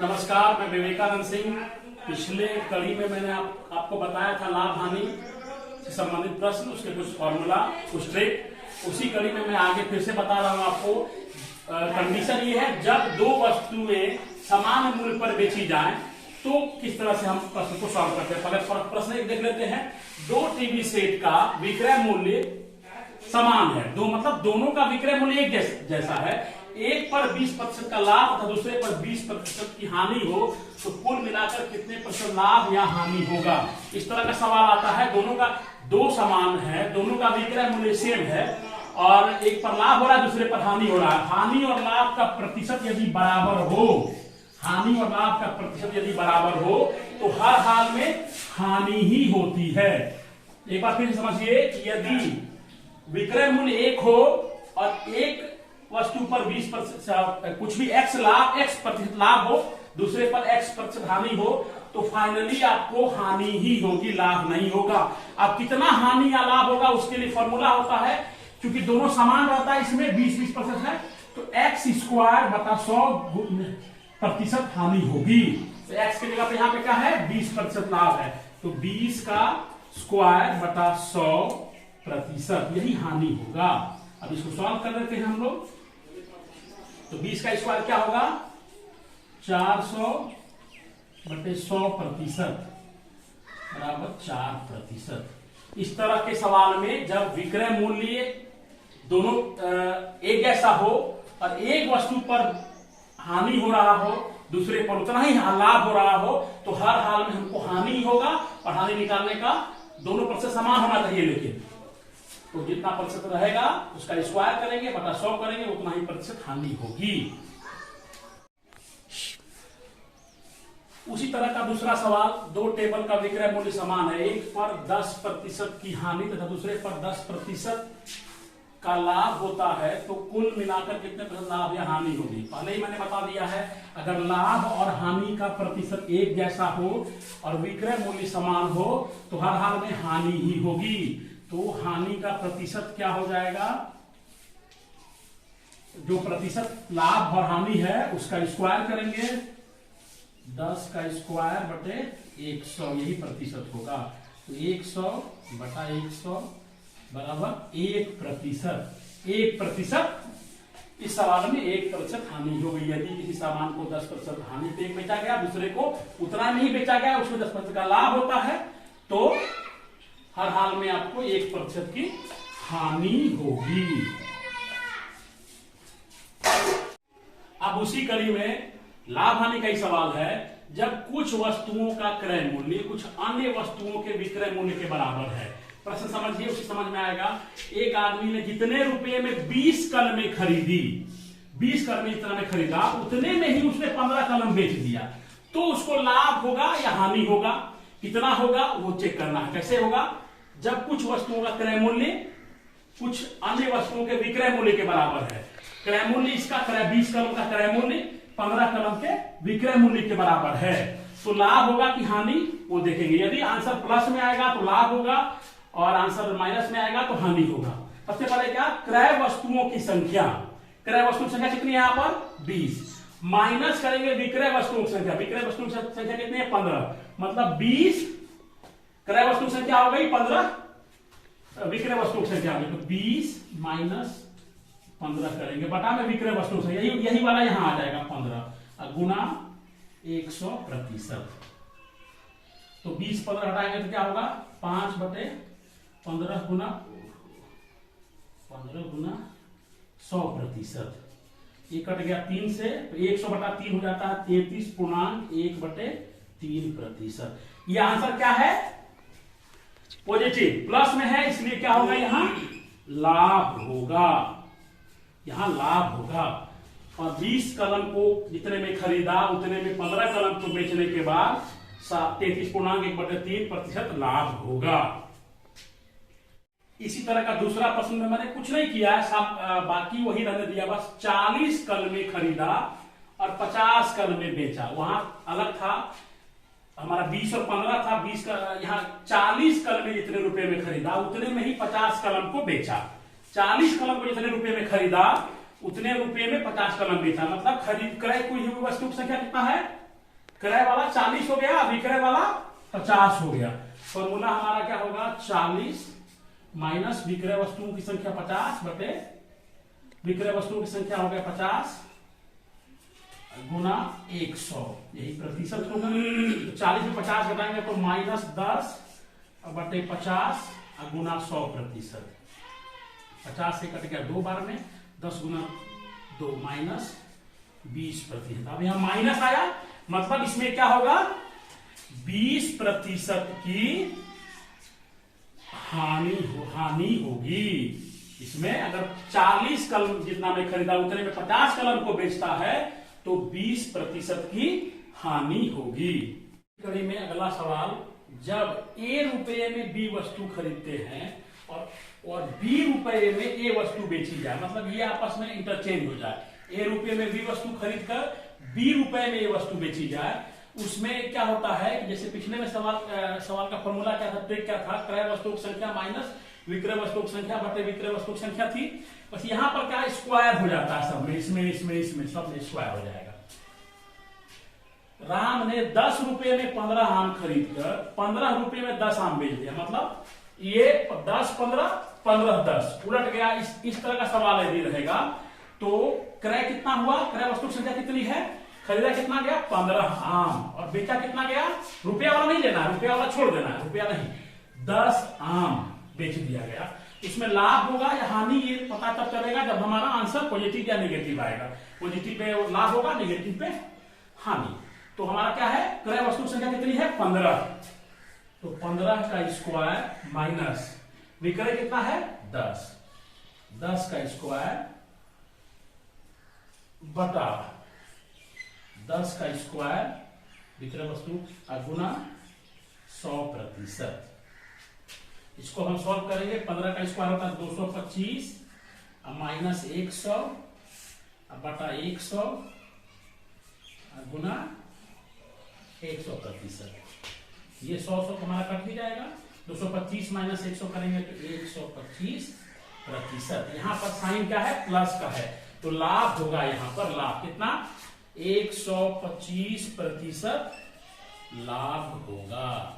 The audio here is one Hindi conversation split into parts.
नमस्कार, मैं विवेकानंद सिंह। पिछले कड़ी में मैंने आपको बताया था लाभ हानि से संबंधित प्रश्न, उसके कुछ फॉर्मूला, कुछ ट्रिक। उसी कड़ी में मैं आगे फिर से बता रहा हूं आपको। कंडीशन ये है, जब दो वस्तुएं समान मूल्य पर बेची जाएं तो किस तरह से हम प्रश्न को सॉल्व करते हैं। पहले प्रश्न एक देख लेते हैं। दो टीवी सेट का विक्रय मूल्य समान है, दो मतलब दोनों का विक्रय मूल्य एक जैसा है। एक पर 20% का लाभ तथा दूसरे पर 20% की हानि हो तो कुल मिलाकर कितने % लाभ या हानि होगा। इस तरह का सवाल आता है। दोनों का दो समान है, दोनों का विक्रय मूल्य सेम है और एक पर लाभ हो रहा है, दूसरे पर हानि हो रहा है। हानि और लाभ का प्रतिशत यदि बराबर हो, हानि और लाभ का प्रतिशत यदि बराबर हो तो हर हाल में हानि ही होती है। एक बार फिर समझिए कि यदि विक्रय मूल्य एक हो और एक वस्तु पर 20% कुछ भी x प्रतिशत लाभ हो, दूसरे पर x% हानि हो तो फाइनली आपको हानि ही होगी, लाभ नहीं होगा। अब कितना हानि या लाभ होगा उसके लिए फॉर्मूला होता है, क्योंकि दोनों समान रहता है, इसमें 20% है तो x² बटा 100% हानि होगी। तो x की जगह पे यहाँ पे क्या है, 20% लाभ है तो 20 का स्क्वायर बटा 100% यही हानि होगा। अब इसको सॉल्व कर देते हैं हम लोग। तो 20 का स्क्वायर क्या होगा, 400 बटे 100% बराबर 4%। इस तरह के सवाल में जब विक्रय मूल्य दोनों एक जैसा हो और एक वस्तु पर हानि हो रहा हो, दूसरे पर उतना ही लाभ हो रहा हो तो हर हाल में हमको हानि ही होगा। और हानि निकालने का दोनों प्रतिशत समान होना चाहिए, लेकिन तो जितना प्रतिशत रहेगा उसका स्क्वायर करेंगे बटा 100 करेंगे, उतना ही प्रतिशत हानि होगी। उसी तरह का दूसरा सवाल, दो टेबल का विक्रय मूल्य समान है, एक पर 10% की हानि तथा दूसरे पर 10% का लाभ होता है तो कुल मिलाकर कितने % लाभ या हानि होगी। पहले ही मैंने बता दिया है, अगर लाभ और हानि का प्रतिशत एक जैसा हो और विक्रय मूल्य समान हो तो हर हाल में हानि ही होगी। तो हानि का प्रतिशत क्या हो जाएगा, जो प्रतिशत लाभ और हानि है उसका स्क्वायर करेंगे, 10 का स्क्वायर बटे 100 यही प्रतिशत होगा। तो 100 बटा 100 बराबर 1%। 1% इस सवाल में 1% हानि हो गई। यदि किसी सामान को 10% हानि पे बेचा गया, दूसरे को उतना नहीं बेचा गया, उसमें 10% का लाभ होता है तो हर हाल में आपको 1% की हानि होगी। अब उसी कड़ी में लाभ हानि का ही सवाल है। जब कुछ वस्तुओं का क्रय मूल्य कुछ अन्य वस्तुओं के विक्रय मूल्य के बराबर है। प्रश्न समझिए, उसे समझ में आएगा। एक आदमी ने जितने रुपए में 20 कलमें खरीदी, 20 कलमें जितना में खरीदा उतने में ही उसने 15 कलम बेच दिया, तो उसको लाभ होगा या हानि होगा। कितना होगा वो चेक करना है। कैसे होगा, जब कुछ वस्तुओं का क्रय मूल्य कुछ अन्य वस्तुओं के विक्रय मूल्य के बराबर है। क्रय मूल्य इसका 20 कलम का क्रय मूल्य 15 कलम के विक्रय मूल्य के बराबर है तो लाभ होगा कि हानि, वो देखेंगे। यदि आंसर प्लस में आएगा तो लाभ होगा और आंसर माइनस में आएगा तो हानि होगा। सबसे पहले क्या, क्रय वस्तुओं की संख्या, क्रय वस्तुओं की संख्या कितनी है यहाँ पर 20, माइनस करेंगे विक्रय वस्तुओं की संख्या। विक्रय वस्तुओं की संख्या कितनी है 15, मतलब 20 क्रय वस्तु की संख्या हो गई, 15 विक्रय वस्तु की संख्या हो गई। तो 20 माइनस 15 करेंगे, बटा में विक्रय वस्तु से यही वाला यहां आ जाएगा 15 गुना 100%। तो 20 15 हटाएंगे तो क्या होगा, 5 बटे 15 गुना 100%। ये कट गया 3 से, तो 100 बटा 3 हो जाता है 33.1/3%। ये आंसर क्या है, पॉजिटिव, प्लस में है, इसलिए क्या होगा, यहां लाभ होगा, यहां लाभ होगा। और 20 कलम को जितने में खरीदा उतने में 15 कलम को बेचने के बाद 33.1/3% लाभ होगा। इसी तरह का दूसरा प्रश्न में मैंने कुछ नहीं किया है, बाकी वही रहने दिया, बस 40 कलमें खरीदा और 50 कलमें बेचा। वहां अलग था, हमारा 20 और 15 था, 20 का यहाँ 40 कलमें जितने रुपए में खरीदा उतने में ही 50 कलम को बेचा। 40 कलम को जितने रुपए में खरीदा उतने रुपए में 50 कलम बेचा, मतलब खरीद क्रय हुई वस्तु की संख्या कितना है क्रय वाला 40 हो गया, विक्रय वाला 50 हो गया। फॉर्मूला हमारा क्या होगा, 40 माइनस विक्रय वस्तुओं की संख्या 50 बटे विक्रय वस्तुओं की संख्या हो गया 50 गुना 100, यही प्रतिशत होगा। तो 40 में 50 घटाएंगे तो -10 बटे 50 गुना 100%। 50 से कट गया 2 बार में, 10 गुना 2 -20%। अब यहां माइनस आया, मतलब इसमें क्या होगा, 20% की हानि होगी। इसमें अगर 40 कलम जितना मैं खरीदा उतने में 50 कलम को बेचता है तो 20% की हानि होगी। कड़ी में अगला सवाल, जब A रुपये में B वस्तु खरीदते हैं और B रुपये में A वस्तु बेची जाए, मतलब ये आपस में इंटरचेंज हो जाए, A रुपये में B वस्तु खरीद कर B रुपये में A वस्तु बेची जाए, उसमें क्या होता है, जैसे पिछले में सवाल का फॉर्मूला क्या था, ट्रिक क्या था, क्रय वस्तुओं की संख्या माइनस विक्रय वस्तुओं की संख्या बटे विक्रय वस्तुओं की संख्या थी। बस यहां पर क्या स्क्वायर हो जाता है, सब में इसमें सब में स्क्वायर हो जाएगा। राम ने 10 रुपये में 15 आम खरीद कर 15 रुपये में 10 आम बेच दिया, मतलब ये 10 15 15 10 उलट गया। इस तरह का सवाल यदि रहेगा तो क्रय कितना हुआ, क्रय वस्तु की संख्या कितनी है, खरीदा कितना गया 15 आम और बेचा कितना गया, रुपया वाला नहीं लेना, रुपया वाला छोड़ देना, रुपया नहीं, 10 आम बेच दिया गया। इसमें लाभ होगा या हानि ये पता तब चलेगा जब हमारा आंसर पॉजिटिव या नेगेटिव आएगा। पॉजिटिव पे लाभ होगा, नेगेटिव पे हानि। तो हमारा क्या है, क्रय वस्तु संख्या कितनी है 15, तो 15 का स्क्वायर माइनस विक्रय कितना है 10, 10 का स्क्वायर बटा 10 का स्क्वायर विक्रय वस्तु गुना 100%। इसको हम सॉल्व करेंगे, 15 का स्क्वायर होता है 225 माइनस 100 बटा 100 गुना 100%। ये 100 हमारा कट भी जाएगा, 225 माइनस 100 करेंगे तो 125%। यहां पर साइन क्या है, प्लस का है, तो लाभ होगा यहां पर, लाभ कितना 125% लाभ होगा।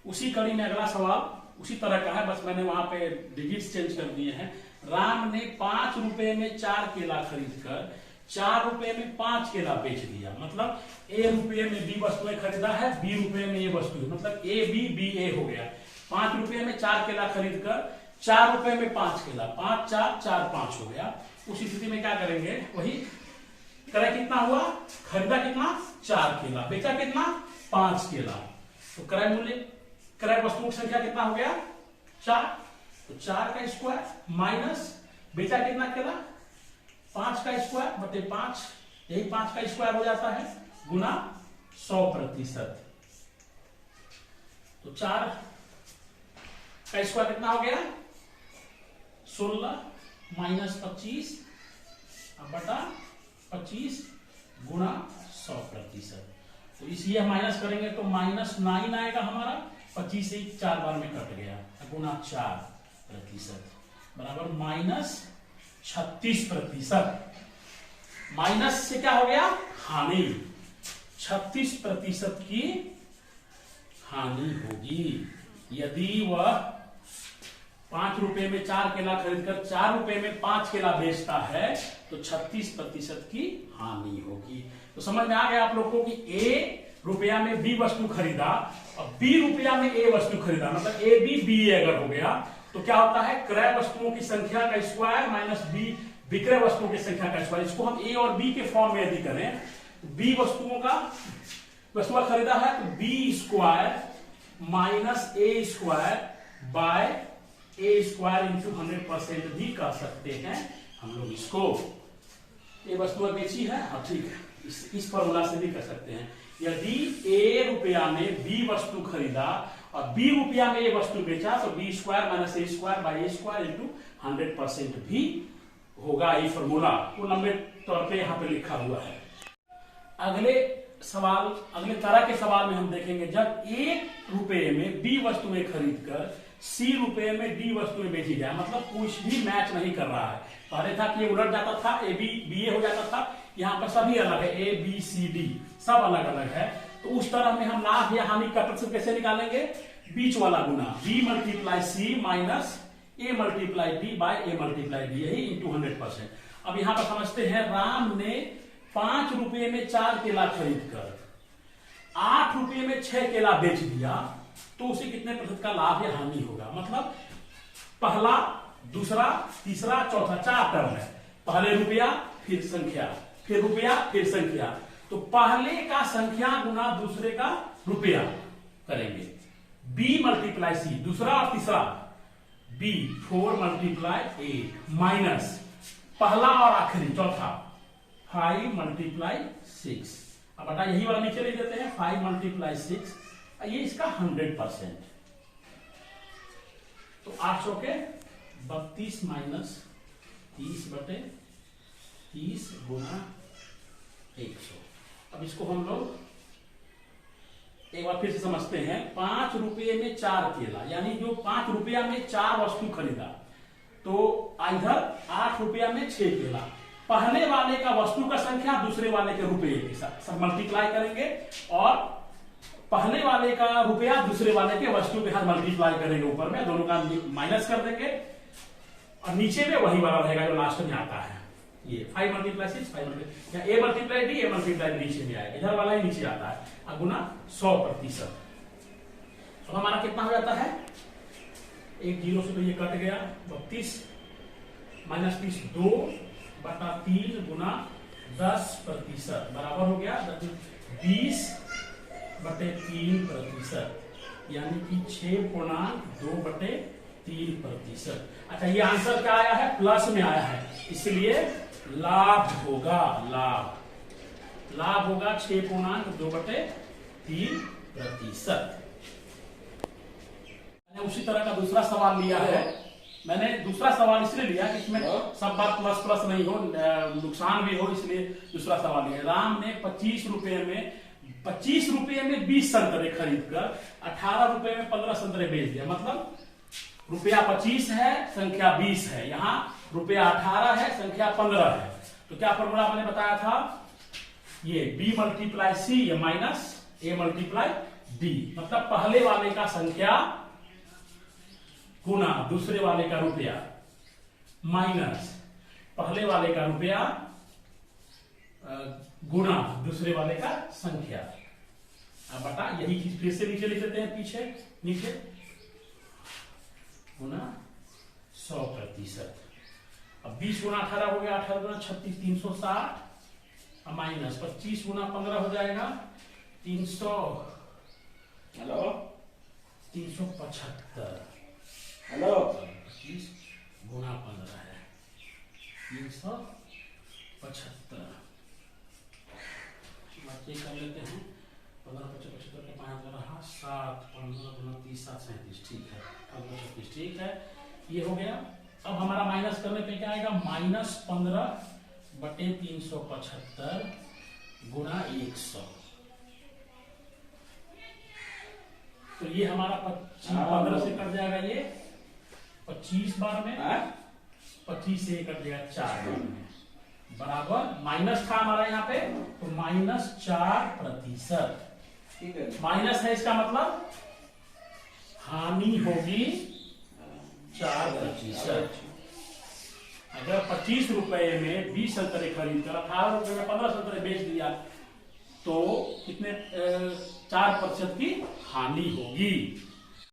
उसी कड़ी में अगला सवाल उसी तरह का है, बस मैंने वहां पे डिजिट्स चेंज कर दिए हैं। राम ने 5 रुपए में 4 केला खरीद कर 4 रुपए में 5 केला बेच दिया, मतलब A रुपये में B वस्तुएं खरीदा है, B रुपये में ये वस्तु, मतलब A B B A हो गया। 5 रुपये में 4 केला खरीद कर 4 रुपए में 5 केला, 5 4 4 5 हो गया। उस स्थिति में क्या करेंगे, वही क्रय कितना हुआ, खरीदा कितना 4 केला, बेचा कितना 5 केला, तो क्रय मूल्य क्रय वस्तुओं की संख्या कितना हो गया 4, तो 4 का स्क्वायर माइनस बेचा कितना केला 5 का स्क्वायर बटे 5, यही 5 का स्क्वायर हो जाता है गुना 100%। तो 4 का स्क्वायर कितना हो गया 16 माइनस 25 बटा 25 गुना 100%। तो इसलिए माइनस करेंगे तो -9 आएगा हमारा, 25 से 4 बार में कट गया, गुना 4% बराबर -36%। माइनस से क्या हो गया हानि, 36% की हानि होगी। यदि वह 5 रुपए में 4 केला खरीदकर 4 रुपए में 5 केला बेचता है तो 36% की हानि होगी। तो समझ में आ गया आप लोगों को कि A रुपया में B वस्तु खरीदा और B रुपया में A वस्तु खरीदा, मतलब A B B A अगर हो गया तो क्या होता है, क्रय वस्तुओं की संख्या का स्क्वायर माइनस B विक्रय वस्तुओं की संख्या का स्क्वायर। इसको हम A और B के फॉर्म में यदि करें तो B वस्तुओं खरीदा है तो B square minus A square by A square into 100% भी कर सकते हैं हम लोग इसको। ये वस्तुएं बेची है, हाँ ठीक है, इस फॉर्मूला से भी कर सकते हैं। यदि A रुपया में B वस्तु खरीदा और B रुपया में A वस्तु बेचा तो B square minus A square by A square into 100% भी होगा। ये फॉर्मूला वो लंबे तौर पे यहाँ पे लिखा हुआ है। अगले तरह के सवाल में हम देखेंगे, जब 1 रुपये में B वस्तुएं खरीद कर सी रुपए में डी वस्तुएं बेची जाए, मतलब कुछ भी मैच नहीं कर रहा है। पहले था कि ये उलट जाता था, ए बी बी ए हो जाता था, यहाँ पर सभी अलग है, ए बी सी डी सब अलग अलग है। तो उस तरह में हम लाभ या हानि का प्रतिशत कैसे निकालेंगे? बीच वाला गुना B multiply C minus A multiply D bye A multiply D, यही इंटू 100%। अब यहाँ पर समझते हैं, राम ने 5 रुपए में 4 केला खरीद कर 8 रुपए में 6 केला बेच दिया, तो उसे कितने प्रतिशत का लाभ या हानि होगा? मतलब पहला, दूसरा, तीसरा, चौथा, 4 टर्म है। पहले रुपया फिर संख्या, फिर रुपया फिर संख्या, तो पहले का संख्या गुना दूसरे का रुपया करेंगे। b मल्टीप्लाई सी, दूसरा और तीसरा b 4 मल्टीप्लाई 8 माइनस पहला और आखिरी चौथा 5 मल्टीप्लाई 6। अब बेटा यही वाला नीचे ले देते हैं, 5 मल्टीप्लाई 6, ये इसका 100%। तो 800 के 32 माइनस 30/30 गुना 100। अब इसको हम लोग एक बार फिर से समझते हैं। 5 रुपये में 4 केला, यानी जो 5 रुपया में 4 वस्तु खरीदा, तो इधर 8 रुपया में 6 केला, पहले वाले का वस्तु का संख्या दूसरे वाले के रुपये के साथ सब मल्टीप्लाई करेंगे, और पहले वाले का रुपया दूसरे वाले के वस्तु के साथ मल्टीप्लाई करेंगे, ऊपर में दोनों का माइनस कर देंगे, और नीचे में वही वाला रहेगा जो लास्ट में आता है। ये 5 मल्टीप्लाई 6 5 मल्टीप्लाई, या A multiply D, A multiply नीचे में आएगा, इधर वाला ही नीचे आता है, और गुना 100%। तो हमारा कितना हो जाता है? एक 0 से तो ये कट गया, 32 माइनस 30 2/3 गुना 10% बराबर हो गया 20/3%, यानी कि 6.2/3%। अच्छा, ये आंसर क्या आया है? प्लस में आया है, इसलिए लाभ होगा, लाभ होगा 6.2/3%। मैंने उसी तरह का दूसरा सवाल लिया है। मैंने दूसरा सवाल इसलिए लिया कि इसमें सब बात प्लस प्लस नहीं हो, नुकसान भी हो, इसलिए दूसरा सवाल लिया। राम ने 25 रुपए में 20 संतरे खरीद कर 18 रुपए में 15 संतरे बेच दिया। मतलब रुपया 25 है, संख्या 20 है, यहाँ रुपया 18 है, संख्या 15 है। तो क्या फॉर्मूला मैंने बताया था? ये b मल्टीप्लाई सी, ये माइनस a मल्टीप्लाई डी, मतलब पहले वाले का संख्या गुना दूसरे वाले का रुपया माइनस पहले वाले का रुपया गुना दूसरे वाले का संख्या। अब बता, यही चीज फिर से नीचे लिख देते हैं, पीछे नीचे गुना 100%। अब 20 गुना 18 हो गया, 18 गुना 36 360, माइनस 25 गुना 15 हो जाएगा 375। हेलो 25 गुना 15 है 375। बातें कर लेते हैं। 15 25 75 के 5 रहा 7 15 गुना 30 7 37। ठीक है, 36 ठीक है, ये हो गया। अब हमारा माइनस करने पे क्या आएगा? -15/375 गुना 100। तो ये हमारा 15 से कट जाएगा, ये 25 बार में 25 से कट जाएगा 4 बार में, बराबर माइनस था हमारा यहाँ पे, तो -4%। ठीक है, माइनस है, इसका मतलब हानि होगी 4%। अगर 25 रुपए में 20 संतरे खरीद कर 18 रुपए में 15 संतरे बेच दिया, तो कितने 4% की हानि होगी।